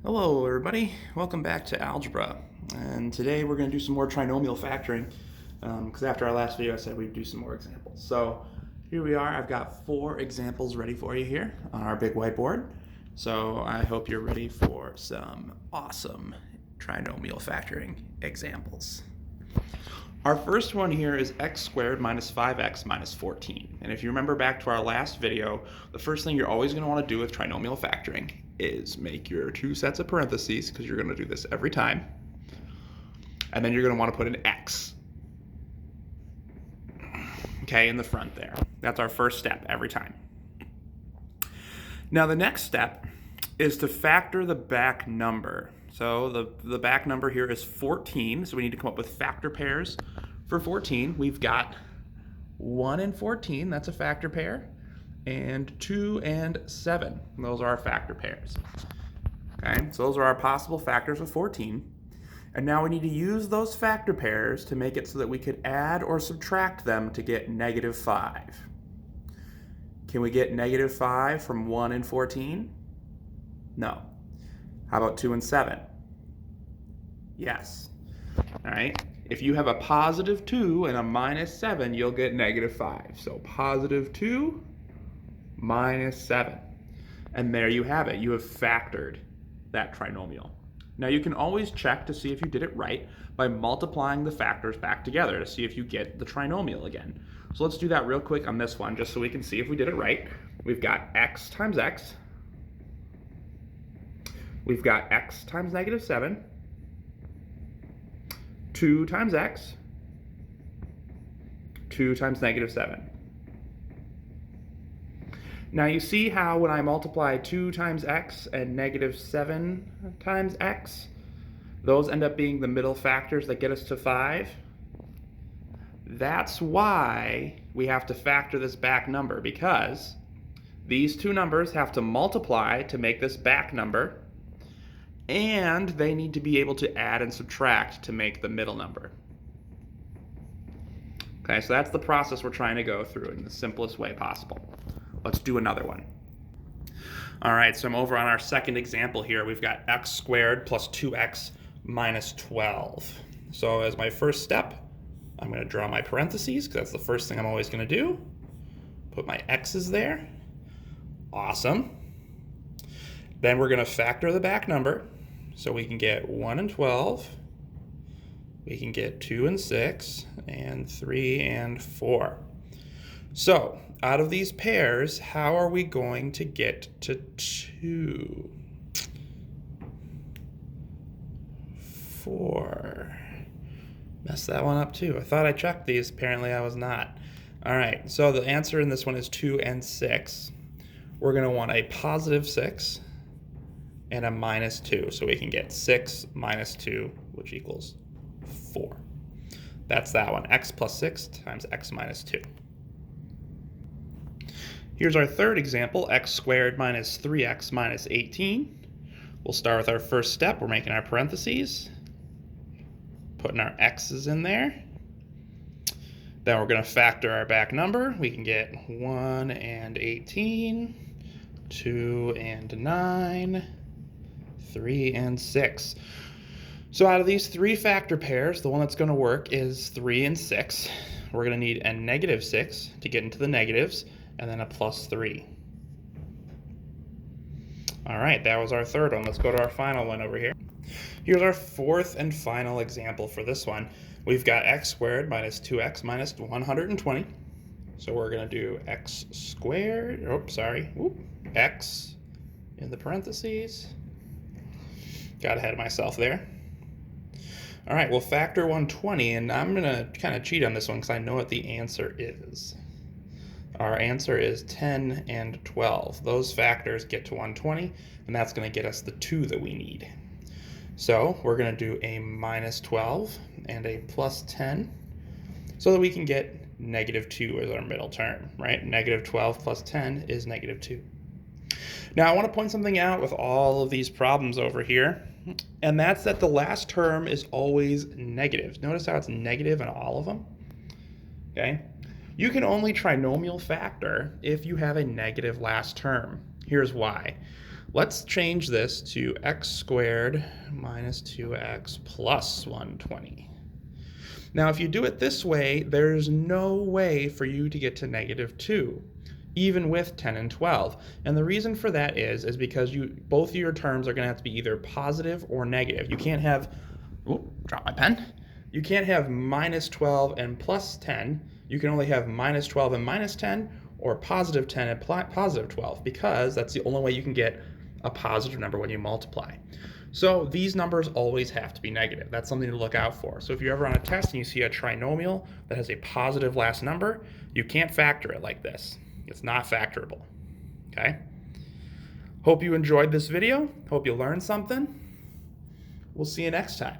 Hello everybody, welcome back to Algebra, and today we're going to do some more trinomial factoring because after our last video I said we'd do some more examples. So here we are, I've got 4 examples ready for you here on our big whiteboard. So I hope you're ready for some awesome trinomial factoring examples. Our first one here is x squared minus 5x minus 14. And if you remember back to our last video, the first thing you're always going to want to do with trinomial factoring is make your 2 sets of parentheses, because you're going to do this every time. And then you're going to want to put an x, okay, in the front there. That's our first step every time. Now the next step is to factor the back number. So the back number here is 14, so we need to come up with factor pairs for 14. We've got 1 and 14, that's a factor pair, and 2 and 7. Those are our factor pairs. Okay, so those are our possible factors of 14. And now we need to use those factor pairs to make it so that we could add or subtract them to get negative 5. Can we get negative 5 from 1 and 14? No. How about 2 and 7? Yes. All right. If you have a positive 2 and a minus 7, you'll get negative 5. So positive 2 minus 7. And there you have it. You have factored that trinomial. Now you can always check to see if you did it right by multiplying the factors back together to see if you get the trinomial again. So let's do that real quick on this one just so we can see if we did it right. We've got x times x. We've got x times negative 7, 2 times x, 2 times negative 7. Now you see how when I multiply 2 times x and negative 7 times x, those end up being the middle factors that get us to 5? That's why we have to factor this back number, because these two numbers have to multiply to make this back number, and they need to be able to add and subtract to make the middle number. Okay, so that's the process we're trying to go through in the simplest way possible. Let's do another one. All right, so I'm over on our second example here. We've got x squared plus 2x minus 12. So as my first step, I'm going to draw my parentheses, because that's the first thing I'm always going to do. Put my x's there. Awesome. Then we're going to factor the back number. So we can get 1 and 12, we can get 2 and 6, and 3 and 4. So out of these pairs, how are we going to get to 2? 4. Messed that one up too. I thought I checked these, apparently I was not. All right, so the answer in this one is 2 and 6. We're going to want a positive 6 and a minus 2, so we can get 6 minus 2, which equals 4. That's that one, x plus 6 times x minus 2. Here's our third example, x squared minus 3x minus 18. We'll start with our first step. We're making our parentheses, putting our x's in there. Then we're going to factor our back number. We can get 1 and 18, 2 and 9, 3 and 6. So out of these 3 factor pairs, the one that's going to work is 3 and 6. We're going to need a negative 6 to get into the negatives, and then a plus 3. All right, that was our third one. Let's go to our final one over here. Here's our fourth and final example for this one. We've got x squared minus 2x minus 120. So we're going to do x squared, x in the parentheses. Got ahead of myself there. All right, we'll factor 120, and I'm going to kind of cheat on this one because I know what the answer is. Our answer is 10 and 12. Those factors get to 120, and that's going to get us the 2 that we need. So we're going to do a minus 12 and a plus 10 so that we can get negative 2 as our middle term, right? Negative 12 plus 10 is negative 2. Now I want to point something out with all of these problems over here, and that's that the last term is always negative. Notice how it's negative in all of them, okay? You can only trinomial factor if you have a negative last term. Here's why. Let's change this to x squared minus 2x plus 120. Now, if you do it this way, there's no way for you to get to -2, even with 10 and 12. And the reason for that is because both of your terms are going to have to be either positive or negative. You can't have, drop my pen. You can't have minus 12 and plus 10. You can only have minus 12 and minus 10, or positive 10 and positive 12, because that's the only way you can get a positive number when you multiply. So these numbers always have to be negative. That's something to look out for. So if you're ever on a test and you see a trinomial that has a positive last number, you can't factor it like this. It's not factorable. Okay? Hope you enjoyed this video. Hope you learned something. We'll see you next time.